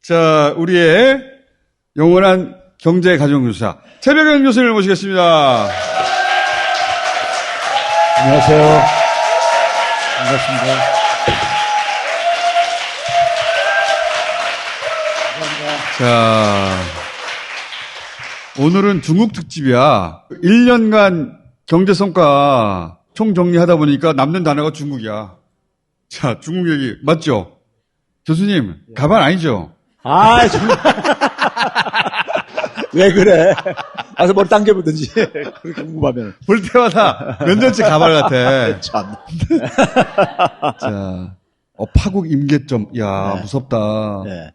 자, 우리의 영원한 경제 가정교사 최백영 교수님을 모시겠습니다. 안녕하세요. 반갑습니다. 자, 오늘은 중국 특집이야. 1년간 경제 성과 총정리하다 보니까 남는 단어가 중국이야. 자, 중국 얘기 맞죠? 교수님, 가발 아니죠? 아, 정말. 왜 그래? 가서 머리 당겨보든지. 그렇게 궁금하면. 볼 때마다 몇 년째 가발 같아. 참. 자, 파국 임계점. 야, 네. 무섭다. 네.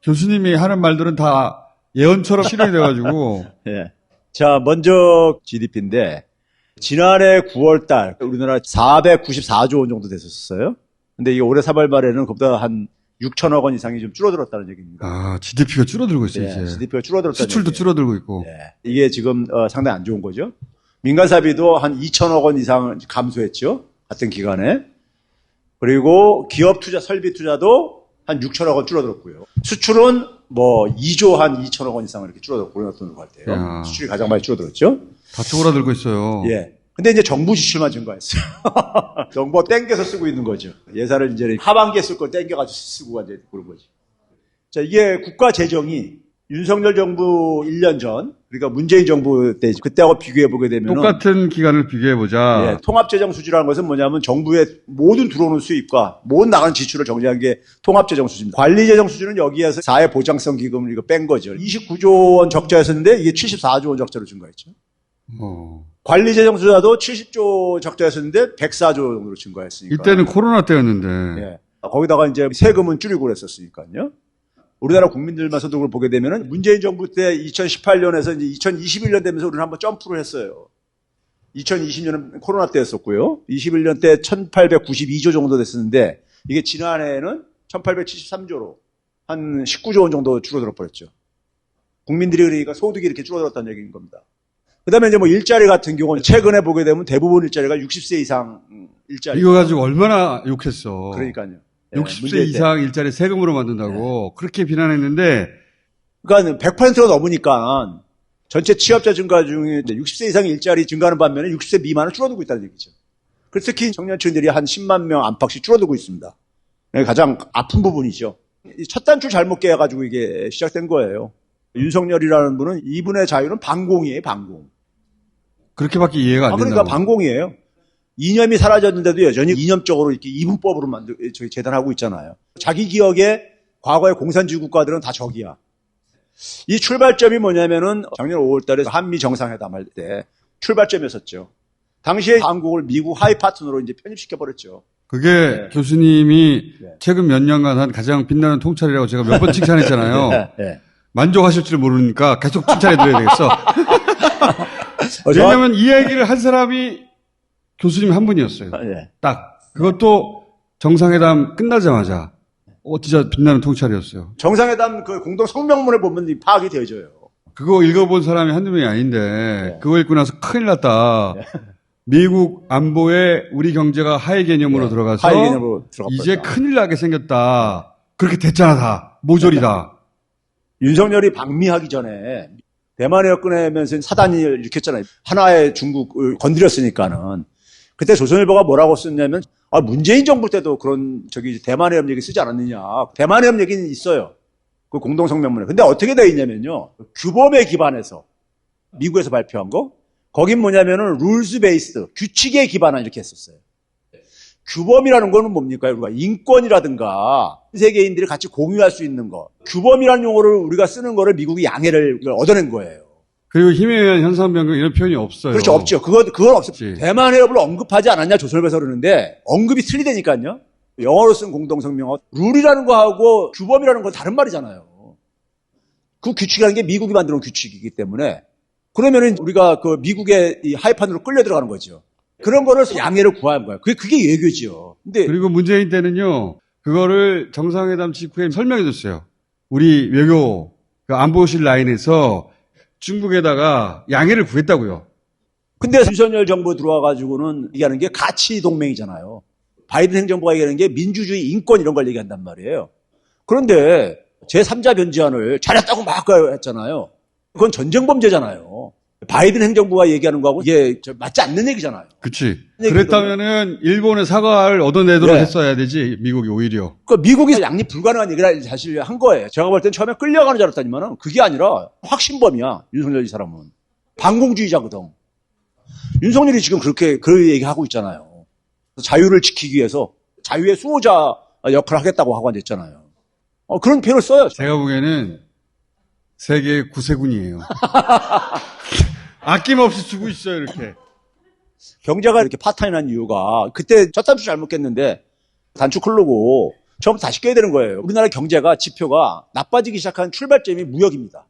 교수님이 하는 말들은 다 예언처럼 실현이 돼가지고. 네. 자, 먼저 GDP인데, 지난해 9월 달, 우리나라 494조 원 정도 됐었어요. 근데 이게 올해 3월 말에는 그보다 한 6천억 원 이상이 좀 줄어들었다는 얘기입니다. 아, GDP가 줄어들고 있어요, 네, 이제. GDP가 줄어들었다는 수출도 얘기예요. 줄어들고 있고. 네. 이게 지금 상당히 안 좋은 거죠. 민간사비도 한 2천억 원 이상 감소했죠. 같은 기간에. 그리고 기업 투자, 설비 투자도 한 6천억 원 줄어들었고요. 수출은 뭐 2조 한 2천억 원 이상 이렇게 줄어들었고, 그랬던 것 같아요. 야. 수출이 가장 많이 줄어들었죠. 다 쪼그라들고 있어요. 예. 근데 이제 정부 지출만 증가했어요. 정부가 땡겨서 쓰고 있는 거죠. 예산을 이제 하반기에 쓸 걸 땡겨가지고 쓰고 이제 그런 거지. 자, 이게 국가 재정이 윤석열 정부 1년 전, 그러니까 문재인 정부 때, 그때하고 비교해 보게 되면 똑같은 기간을 비교해보자. 예, 통합재정 수지라는 것은 뭐냐면 정부의 모든 들어오는 수입과 모든 나가는 지출을 정리한 게 통합재정 수지입니다. 관리재정 수지는 여기에서 사회보장성 기금을 이거 뺀 거죠. 29조 원 적자였었는데 이게 74조 원 적자로 증가했죠. 관리재정 수지도 70조 적자였었는데 104조 정도로 증가했으니까. 이때는 코로나 때였는데. 예. 거기다가 이제 세금은 줄이고 그랬었으니까요. 우리나라 국민들만서도 그걸 보게 되면은 문재인 정부 때 2018년에서 이제 2021년 되면서 우리는 한번 점프를 했어요. 2020년은 코로나 때였었고요. 21년 때 1892조 정도 됐었는데 이게 지난해에는 1873조로 한 19조 원 정도 줄어들어 버렸죠. 국민들이 그러니까 소득이 이렇게 줄어들었다는 얘기인 겁니다. 그 다음에 이제 뭐 일자리 같은 경우는 최근에 보게 되면 대부분 일자리가 60세 이상 일자리. 이거 가지고 얼마나 욕했어. 그러니까요. 60세 이상 일자리 세금으로 만든다고 그렇게 비난했는데. 그러니까 100%가 넘으니까 전체 취업자 증가 중에 60세 이상 일자리 증가하는 반면에 60세 미만은 줄어들고 있다는 얘기죠. 그래서 특히 청년층들이 한 10만 명 안팎씩 줄어들고 있습니다. 가장 아픈 부분이죠. 첫 단추 잘못 깨가지고 이게 시작된 거예요. 윤석열이라는 분은 이분의 자유는 반공이에요, 반공. 그렇게밖에 이해가 안 된다. 그러니까 반공이에요. 이념이 사라졌는데도 여전히 이념적으로 이렇게 이분법으로 재단하고 있잖아요. 자기 기억에 과거의 공산주의 국가들은 다 적이야. 이 출발점이 뭐냐면은 작년 5월 달에 한미 정상회담 할 때 출발점이었었죠. 당시에 한국을 미국 하위 파트너로 이제 편입시켜버렸죠. 그게 네. 교수님이 네. 최근 몇 년간 한 가장 빛나는 통찰이라고 제가 몇 번 칭찬했잖아요. 네. 만족하실 줄 모르니까 계속 칭찬해드려야 되겠어. 왜냐하면 이 얘기를 한 사람이 교수님 한 분이었어요. 네. 딱. 그것도 정상회담 끝나자마자. 진짜 빛나는 통찰이었어요. 정상회담 그 공동 성명문을 보면 파악이 되어져요. 그거 읽어본 사람이 한두 명이 아닌데, 네. 그거 읽고 나서 큰일 났다. 네. 미국 안보에 우리 경제가 하위 개념으로 네. 들어가서 하위 개념으로 이제 큰일 나게 생겼다. 그렇게 됐잖아, 다. 모조리다. 윤석열이 방미하기 전에 대만에 꺼내면서 사단이 일으켰잖아요. 하나의 중국을 건드렸으니까는. 그때 조선일보가 뭐라고 썼냐면, 문재인 정부 때도 그런, 대만의 협 얘기 쓰지 않았느냐. 대만의 협 얘기는 있어요. 그 공동성명문에. 근데 어떻게 되어 있냐면요. 규범에 기반해서, 미국에서 발표한 거, 거긴 뭐냐면은, 룰스 베이스드, 규칙에 기반한 이렇게 했었어요. 규범이라는 거는 뭡니까? 우리가 인권이라든가, 세계인들이 같이 공유할 수 있는 거. 규범이라는 용어를 우리가 쓰는 거를 미국이 양해를 얻어낸 거예요. 그리고 힘에 의한 현상 변경 이런 표현이 없어요. 그렇죠. 없죠. 그건 없어요. 대만 해협을 언급하지 않았냐 조선일보에서 그러는데 언급이 틀리다니까요. 영어로 쓴 공동성명은 룰이라는 거하고 규범이라는 건 다른 말이잖아요. 그 규칙이라는 게 미국이 만들어놓은 규칙이기 때문에 그러면은 우리가 그 미국의 이 하이판으로 끌려 들어가는 거죠. 그런 거를 양해를 구한 거예요. 그게 외교죠. 근데 그리고 문재인 때는요. 그거를 정상회담 직후에 설명해 줬어요. 우리 외교 그 안보실 라인에서 중국에다가 양해를 구했다고요. 근데 윤석열 정부 들어와가지고는 얘기하는 게 가치 동맹이잖아요. 바이든 행정부가 얘기하는 게 민주주의, 인권 이런 걸 얘기한단 말이에요. 그런데 제3자 변제안을 잘했다고 막 했잖아요. 그건 전쟁 범죄잖아요. 바이든 행정부가 얘기하는 거하고 이게 맞지 않는 얘기잖아요. 그치. 그랬다면은 일본에 사과를 얻어내도록 네. 했어야 되지, 미국이 오히려. 그러니까 미국이 양립 불가능한 얘기를 사실 한 거예요. 제가 볼 땐 처음에 끌려가는 줄 알았더니만은 그게 아니라 확신범이야. 윤석열 이 사람은. 반공주의자거든. 윤석열이 지금 그렇게 그 얘기하고 있잖아요. 자유를 지키기 위해서 자유의 수호자 역할을 하겠다고 하고 앉았잖아요. 그런 표현을 써요. 제가 보기에는 세계 구세군이에요. 아낌없이 주고 있어요, 이렇게. 경제가 이렇게 파탄이난 이유가 그때 첫 단추 잘못 꼈는데 단추 클르고 처음부터 다시 껴야 되는 거예요. 우리나라 경제가 지표가 나빠지기 시작한 출발점이 무역입니다.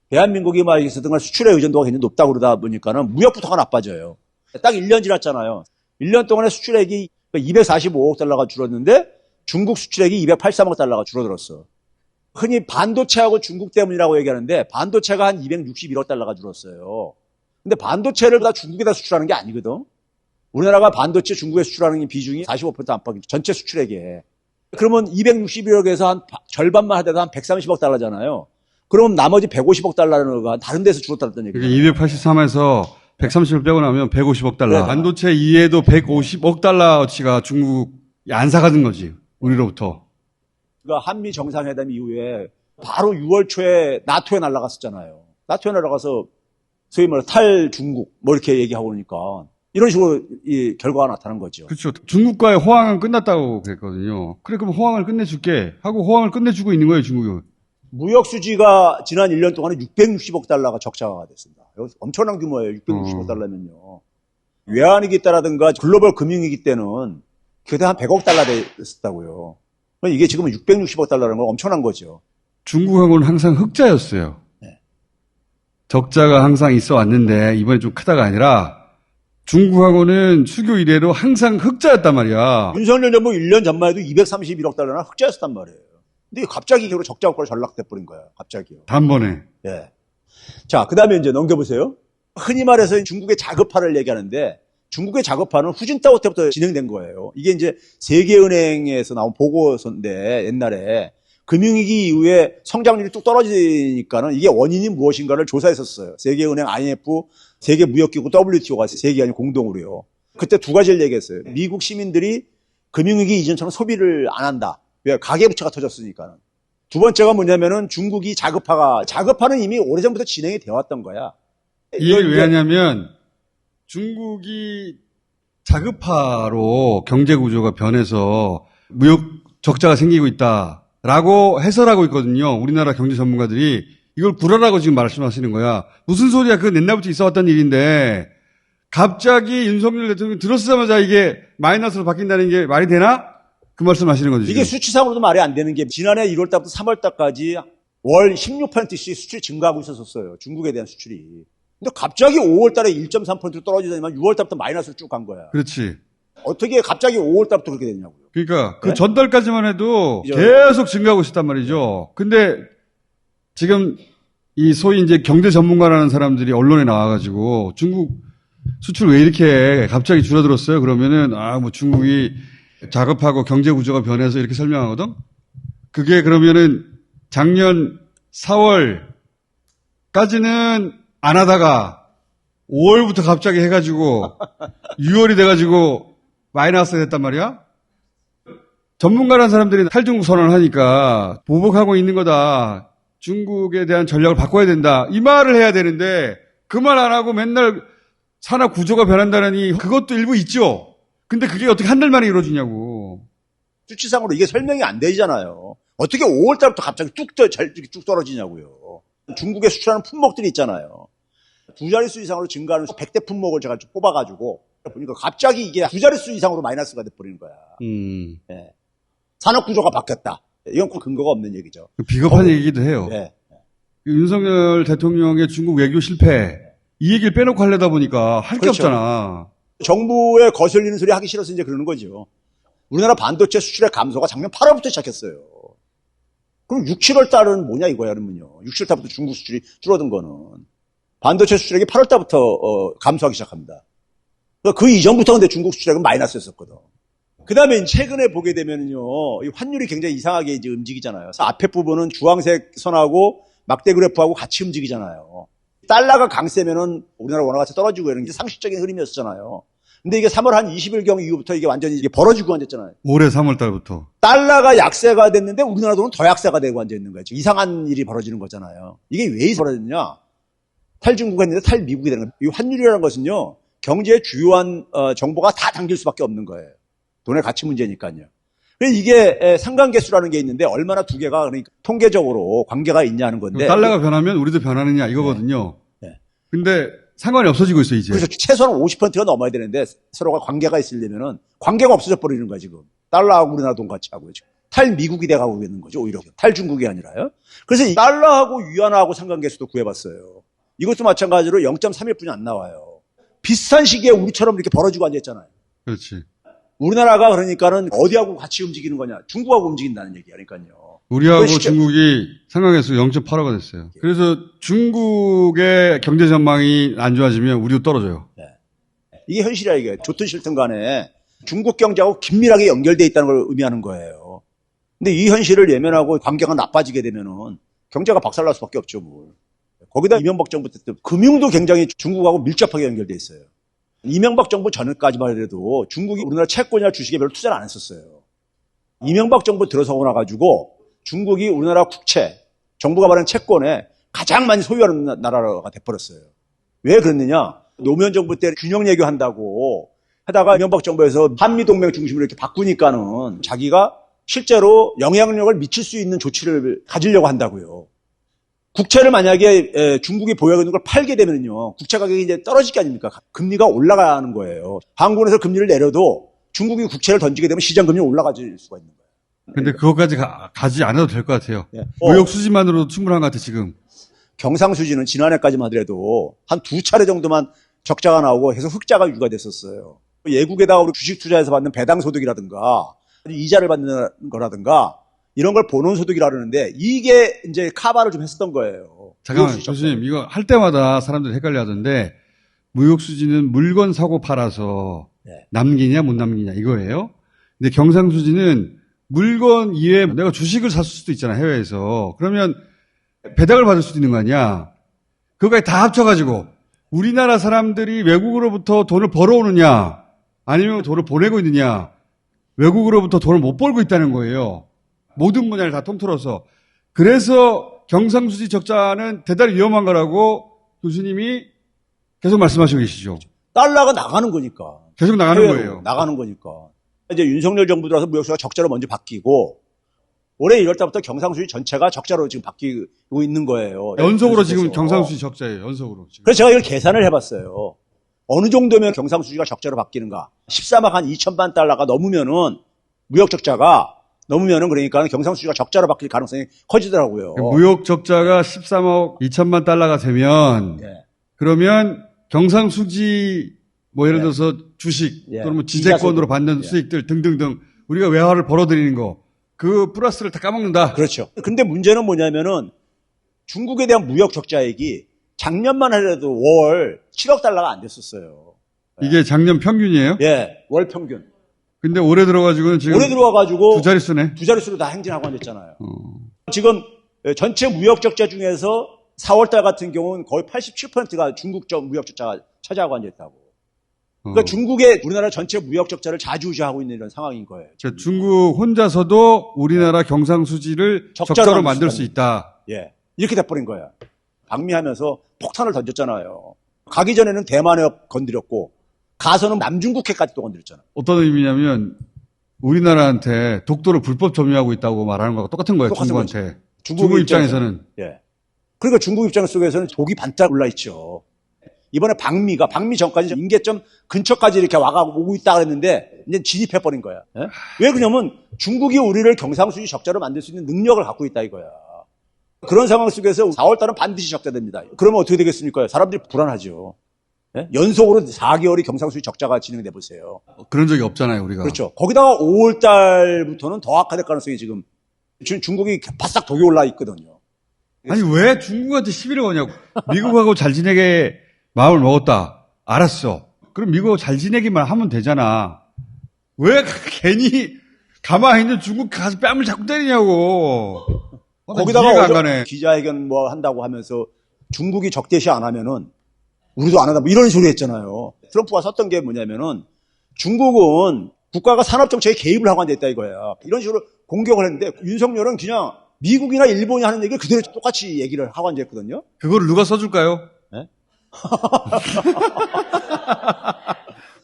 대한민국이 막 있었던 수출의 의존도가 굉장히 높다고 그러다 보니까는 무역부터가 나빠져요. 딱 1년 지났잖아요. 1년 동안에 수출액이 245억 달러가 줄었는데 중국 수출액이 283억 달러가 줄어들었어. 흔히 반도체하고 중국 때문이라고 얘기하는데 반도체가 한 261억 달러가 줄었어요. 근데 반도체를 다 중국에다 수출하는 게 아니거든. 우리나라가 반도체 중국에 수출하는 비중이 45% 안팎이 전체 수출액에. 그러면 261억에서 한 절반만 하더라도 한 130억 달러잖아요. 그럼 나머지 150억 달러가 다른 데서 줄었다는 얘기예요. 283에서 130을 빼고 나면 150억 달러. 네. 반도체 이외에도 150억 달러어치가 중국이 안 사가는 거지, 우리로부터. 그러니까 한미 정상회담 이후에 바로 6월 초에 나토에 날아갔었잖아요. 나토에 날아가서 소위 말해 탈중국 뭐 이렇게 얘기하고 그러니까 이런 식으로 이 결과가 나타난 거죠. 그렇죠. 중국과의 호황은 끝났다고 그랬거든요. 그래, 그럼 호황을 끝내줄게 하고 호황을 끝내주고 있는 거예요, 중국은. 무역 수지가 지난 1년 동안에 660억 달러가 적자가 됐습니다. 엄청난 규모예요. 660억 달러면요. 외환위기 때라든가 글로벌 금융위기 때는 그때 한 100억 달러 됐었다고요. 이게 지금 660억 달러라는 건 엄청난 거죠. 중국하고는 항상 흑자였어요. 네. 적자가 항상 있어 왔는데 이번에 좀 크다가 아니라 중국하고는 수교 이래로 항상 흑자였단 말이야. 윤석열 정부 1년 전만 해도 231억 달러나 흑자였단 말이에요. 근데 갑자기 결국 적자 효과로 전락돼버린 거야. 갑자기요. 단번에. 예. 자, 그 다음에 이제 넘겨보세요. 흔히 말해서 중국의 자급화를 얘기하는데 중국의 자급화는 후진타오 때부터 진행된 거예요. 이게 이제 세계은행에서 나온 보고서인데 옛날에 금융위기 이후에 성장률이 뚝 떨어지니까는 이게 원인이 무엇인가를 조사했었어요. 세계은행, IMF, 세계무역기구, WTO가 세계안이 공동으로요. 그때 두 가지를 얘기했어요. 미국 시민들이 금융위기 이전처럼 소비를 안 한다. 왜? 가계부채가 터졌으니까는. 두 번째가 뭐냐면은 중국이 자급화는 이미 오래전부터 진행이 되어 왔던 거야. 이 얘기를 왜 하냐면 중국이 자급화로 경제 구조가 변해서 무역 적자가 생기고 있다라고 해설하고 있거든요. 우리나라 경제 전문가들이 이걸 불화라고 지금 말씀하시는 거야. 무슨 소리야? 그건 옛날부터 있어 왔던 일인데 갑자기 윤석열 대통령이 들어서자마자 이게 마이너스로 바뀐다는 게 말이 되나? 그 말씀하시는 거죠. 이게 수치상으로도 말이 안 되는 게 지난해 1월 달부터 3월 달까지 월 16%씩 수출이 증가하고 있었어요. 중국에 대한 수출이. 근데 갑자기 5월 달에 1.3% 떨어지더니만 6월 달부터 마이너스로 쭉 간 거야. 그렇지. 어떻게 갑자기 5월 달부터 그렇게 됐냐고요. 그러니까 그 네? 전달까지만 해도 그죠? 계속 증가하고 있었단 말이죠. 근데 지금 이 소위 이제 경제 전문가라는 사람들이 언론에 나와가지고 중국 수출 왜 이렇게 갑자기 줄어들었어요? 그러면은 뭐 중국이 자급하고 경제 구조가 변해서 이렇게 설명하거든? 그게 그러면은 작년 4월까지는 안 하다가 5월부터 갑자기 해가지고 6월이 돼가지고 마이너스가 됐단 말이야? 전문가라는 사람들이 탈중국 선언을 하니까 보복하고 있는 거다. 중국에 대한 전략을 바꿔야 된다. 이 말을 해야 되는데 그 말 안 하고 맨날 산업 구조가 변한다느니 그것도 일부 있죠. 근데 그게 어떻게 한 달 만에 이루어지냐고. 수치상으로 이게 설명이 안 되잖아요. 어떻게 5월 달부터 갑자기 쭉 떨어지냐고요. 중국에 수출하는 품목들이 있잖아요. 두 자릿수 이상으로 증가하는 100대 품목을 제가 좀 뽑아가지고 보니까 갑자기 이게 두 자릿수 이상으로 마이너스가 돼버리는 거야. 예. 산업 구조가 바뀌었다. 이건 꼭 근거가 없는 얘기죠. 비겁한 얘기기도 해요. 예. 윤석열 대통령의 중국 외교 실패 이 얘기를 빼놓고 하려다 보니까 할 게 그렇죠. 없잖아. 정부에 거슬리는 소리 하기 싫어서 이제 그러는 거죠. 우리나라 반도체 수출의 감소가 작년 8월부터 시작했어요. 그럼 6, 7월 달은 뭐냐 이거야, 그러면요. 6, 7월 달부터 중국 수출이 줄어든 거는. 반도체 수출액이 8월 달부터 감소하기 시작합니다. 그 이전부터 근데 중국 수출액은 마이너스였었거든. 그 다음에 최근에 보게 되면요, 이 환율이 굉장히 이상하게 이제 움직이잖아요. 그래서 앞에 부분은 주황색 선하고 막대 그래프하고 같이 움직이잖아요. 달러가 강세면은 우리나라 원화 가치 떨어지고 이런 게 상식적인 흐름이었잖아요. 근데 이게 3월 한 20일경 이후부터 이게 완전히 이게 벌어지고 앉았잖아요. 올해 3월 달부터. 달러가 약세가 됐는데 우리나라 돈은 더 약세가 되고 앉아 있는 거예요. 이상한 일이 벌어지는 거잖아요. 이게 왜 벌어졌냐? 탈중국이 했는데 탈미국이 되는 거예요. 이 환율이라는 것은요, 경제의 주요한 정보가 다 담길 수밖에 없는 거예요. 돈의 가치 문제니까요. 그래서 이게 상관계수라는 게 있는데 얼마나 두 개가 그러니까 통계적으로 관계가 있냐는 건데. 달러가 변하면 우리도 변하느냐 이거거든요. 네. 근데 상관이 없어지고 있어요, 이제. 그래서 최소한 50%가 넘어야 되는데 서로가 관계가 있으려면은 관계가 없어져 버리는 거야, 지금. 달러하고 우리나라 돈 같이 하고요, 지금. 탈미국이 돼가고 있는 거죠, 오히려. 탈중국이 아니라요. 그래서 이 달러하고 위안화하고 상관계수도 구해봤어요. 이것도 마찬가지로 0.31분이 안 나와요. 비슷한 시기에 우리처럼 이렇게 벌어지고 앉아있잖아요. 그렇지. 우리나라가 그러니까는 어디하고 같이 움직이는 거냐? 중국하고 움직인다는 얘기야, 그러니까요. 우리하고 중국이 상관계수 0.85가 됐어요. 그래서 중국의 경제 전망이 안 좋아지면 우리도 떨어져요. 네. 이게 현실이야, 이게. 좋든 싫든 간에 중국 경제하고 긴밀하게 연결되어 있다는 걸 의미하는 거예요. 근데 이 현실을 예면하고 관계가 나빠지게 되면은 경제가 박살날 수밖에 없죠, 뭘. 거기다 이명박 정부 때 금융도 굉장히 중국하고 밀접하게 연결돼 있어요. 이명박 정부 전까지만 해도 중국이 우리나라 채권이나 주식에 별로 투자를 안 했었어요. 이명박 정부 들어서고 나가지고 중국이 우리나라 국채, 정부가 발행한 채권에 가장 많이 소유하는 나라가 돼버렸어요. 왜 그랬느냐? 노무현 정부 때 균형 외교한다고 하다가 이명박 정부에서 한미동맹 중심으로 이렇게 바꾸니까는 자기가 실제로 영향력을 미칠 수 있는 조치를 가지려고 한다고요. 국채를 만약에 중국이 보유하고 있는 걸 팔게 되면요, 국채 가격이 이제 떨어질 게 아닙니까? 금리가 올라가는 거예요. 한국에서 금리를 내려도 중국이 국채를 던지게 되면 시장 금리가 올라가질 수가 있는 거예요. 근데 그것까지 가지 않아도 될 것 같아요. 예. 무역 수지만으로도 충분한 것 같아, 지금. 경상수지는 지난해까지만 하더라도 한 2차례 정도만 적자가 나오고 계속 흑자가 유지가 됐었어요. 예국에다가 우리 주식 투자해서 받는 배당 소득이라든가 이자를 받는 거라든가 이런 걸 보는 소득이라 그러는데 이게 이제 카바를 좀 했었던 거예요. 잠깐만, 교수님, 이거 할 때마다 사람들이 헷갈려 하던데, 무역수지는 물건 사고 팔아서 네. 남기냐, 못 남기냐, 이거예요. 근데 경상수지는 물건 이외에 내가 주식을 샀을 수도 있잖아, 해외에서. 그러면 배당을 받을 수도 있는 거 아니야? 그거까지 다 합쳐가지고, 우리나라 사람들이 외국으로부터 돈을 벌어오느냐, 아니면 돈을 보내고 있느냐, 외국으로부터 돈을 못 벌고 있다는 거예요. 모든 분야를 다 통틀어서. 그래서 경상수지 적자는 대단히 위험한 거라고 교수님이 계속 말씀하시고 계시죠. 달러가 나가는 거니까. 계속 나가는 거예요. 나가는 거니까. 이제 윤석열 정부 들어서 무역수가 적자로 먼저 바뀌고 올해 1월 달부터 경상수지 전체가 적자로 지금 바뀌고 있는 거예요. 연속으로 지금 경상수지 적자예요. 연속으로. 지금. 그래서 제가 이걸 계산을 해봤어요. 어느 정도면 경상수지가 적자로 바뀌는가. 13억 한 2천만 달러가 넘으면은 무역 적자가 넘으면은 그러니까 경상수지가 적자로 바뀔 가능성이 커지더라고요. 무역 적자가 13억 2천만 달러가 되면 예. 그러면 경상수지 뭐 예를 들어서 주식 예. 또는 뭐 지재권으로 받는 예. 수익들 등등등 우리가 외화를 벌어들이는 거 그 플러스를 다 까먹는다. 그렇죠. 근데 문제는 뭐냐면은 중국에 대한 무역 적자액이 작년만 해도 월 7억 달러가 안 됐었어요. 이게 작년 평균이에요? 예, 월 평균. 근데 올해 들어가지고는 지금 올해 들어와가지고 두 자릿수네. 두 자릿수로 다 행진하고 앉았잖아요. 지금 전체 무역 적자 중에서 4월달 같은 경우는 거의 87%가 중국 무역 적자가 차지하고 앉아있다고. 그러니까 중국의 우리나라 전체 무역 적자를 좌지우지하고 있는 이런 상황인 거예요. 중국 혼자서도 우리나라 경상수지를 적자로 만들 수 있다. 예, 이렇게 돼버린 거야. 방미하면서 폭탄을 던졌잖아요. 가기 전에는 대만해 건드렸고 가서는 남중국해까지 또 건드렸잖아요. 어떤 의미냐면 우리나라한테 독도를 불법 점유하고 있다고 말하는 거하고 똑같은 거예요. 중국한테. 중국 입장에서는. 예. 그러니까 중국 입장 속에서는 독이 반짝 올라있죠. 이번에 방미 전까지 인계점 근처까지 이렇게 오고 있다 그랬는데 이제 진입해버린 거야. 예? 왜 그러냐면 중국이 우리를 경상수지 적자로 만들 수 있는 능력을 갖고 있다 이거야. 그런 상황 속에서 4월달은 반드시 적자됩니다. 그러면 어떻게 되겠습니까? 사람들이 불안하죠. 예? 연속으로 4개월이 경상수지 적자가 진행돼 보세요. 그런 적이 없잖아요, 우리가. 그렇죠. 거기다가 5월달부터는 더 악화될 가능성이 지금 중국이 바싹 독이 올라 있거든요. 아니 왜 중국한테 시비를 거냐고. 미국하고 잘 지내게 마음을 먹었다. 알았어. 그럼 미국하고 잘 지내기만 하면 되잖아. 왜 괜히 가만히 있는 중국 가서 뺨을 자꾸 때리냐고. 나 거기다가 이해가 안 가네. 기자회견 뭐 한다고 하면서 중국이 적대시 안 하면은 우리도 안 한다 뭐 이런 소리 했잖아요. 트럼프가 썼던 게 뭐냐면은 중국은 국가가 산업정책에 개입을 하고 앉아있다 이거야. 이런 식으로 공격을 했는데 윤석열은 그냥 미국이나 일본이 하는 얘기를 그대로 똑같이 얘기를 하고 앉아있거든요. 그거를 누가 써줄까요? 네?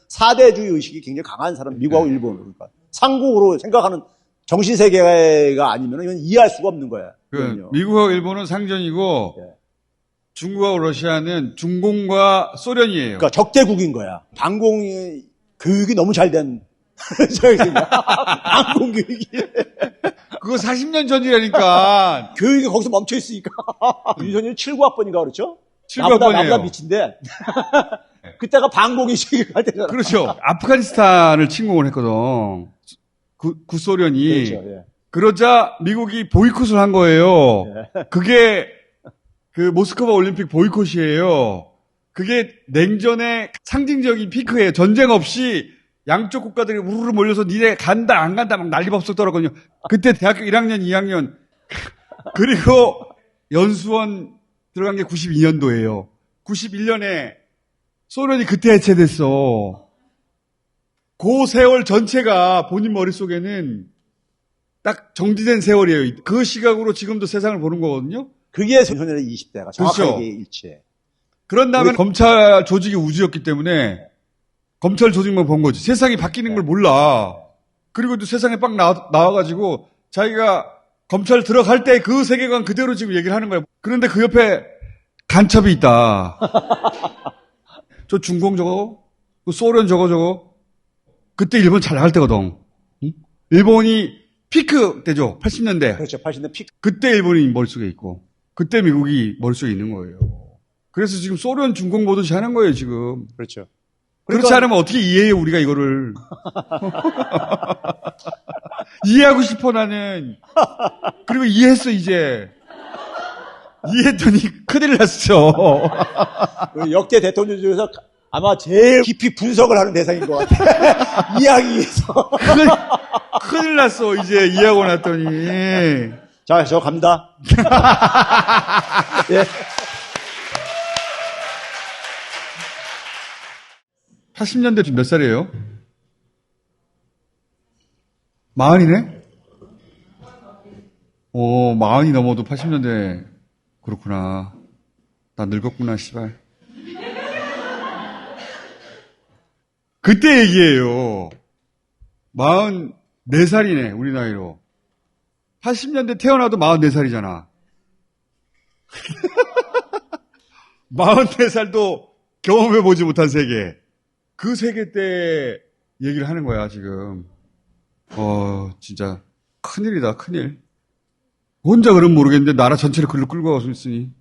4대주의 의식이 굉장히 강한 사람, 미국하고 일본. 그러니까 상국으로 생각하는 정신세계가 아니면 이건 이해할 수가 없는 거야. 미국하고 일본은 상전이고, 네. 중국하고 러시아는 중공과 소련이에요. 그러니까 적대국인 거야. 방공이 교육이 너무 잘 된 방공 교육이 그거 40년 전이라니까. 교육이 거기서 멈춰 있으니까. 윤석열 79학번인가 그렇죠? 79학번이에요. 나보다 밑인데 그때가 방공이 시작할 때잖아. 그렇죠. 아프가니스탄을 침공을 했거든. 구소련이. 그렇죠. 예. 그러자 미국이 보이콧을 한 거예요. 그게 그 모스크바 올림픽 보이콧이에요. 그게 냉전의 상징적인 피크예요. 전쟁 없이 양쪽 국가들이 우르르 몰려서 니네 간다 안 간다 막 난리법석 떨었거든요. 그때 대학교 1학년 2학년 그리고 연수원 들어간 게 92년도예요. 91년에 소련이 그때 해체됐어. 그 세월 전체가 본인 머릿속에는 딱 정지된 세월이에요. 그 시각으로 지금도 세상을 보는 거거든요. 그게 윤석열의 20대가 정확하게 그렇죠. 일치해. 그런 다음에 검찰 조직이 우주였기 때문에 검찰 조직만 본 거지. 세상이 바뀌는 걸 몰라. 그리고 또 세상에 빡 나와가지고 자기가 검찰 들어갈 때 그 세계관 그대로 지금 얘기를 하는 거야. 그런데 그 옆에 간첩이 있다. 저 중공 저거, 그 소련 저거. 그때 일본 잘 나갈 때거든. 응? 일본이 피크 때죠. 80년대. 그렇죠. 80년 픽. 그때 일본이 머릿속에 있고, 그때 미국이 머릿속에 있는 거예요. 그래서 지금 소련 중공 보듯이 하는 거예요, 지금. 그렇죠. 그렇지 않으면 어떻게 이해해요, 우리가 이거를. 이해하고 싶어, 나는. 그리고 이해했어, 이제. 이해했더니 큰일 났어. 역대 대통령 중에서 아마 제일 깊이 분석을 하는 대상인 것 같아. 이해하기 위해서. 큰일 났어, 이제 이해하고 났더니. 자, 저 갑니다. 예. 80년대 지금 몇 살이에요? 40이네? 오, 40이 넘어도 80년대. 그렇구나. 나 늙었구나, 씨발. 그때 얘기예요. 44살이네, 우리 나이로. 80년대 태어나도 44살이잖아. 44살도 경험해보지 못한 세계. 그 세계 때 얘기를 하는 거야, 지금. 진짜 큰일이다, 큰일. 혼자 그러면 모르겠는데 나라 전체를 글로 끌고 가고 있으니.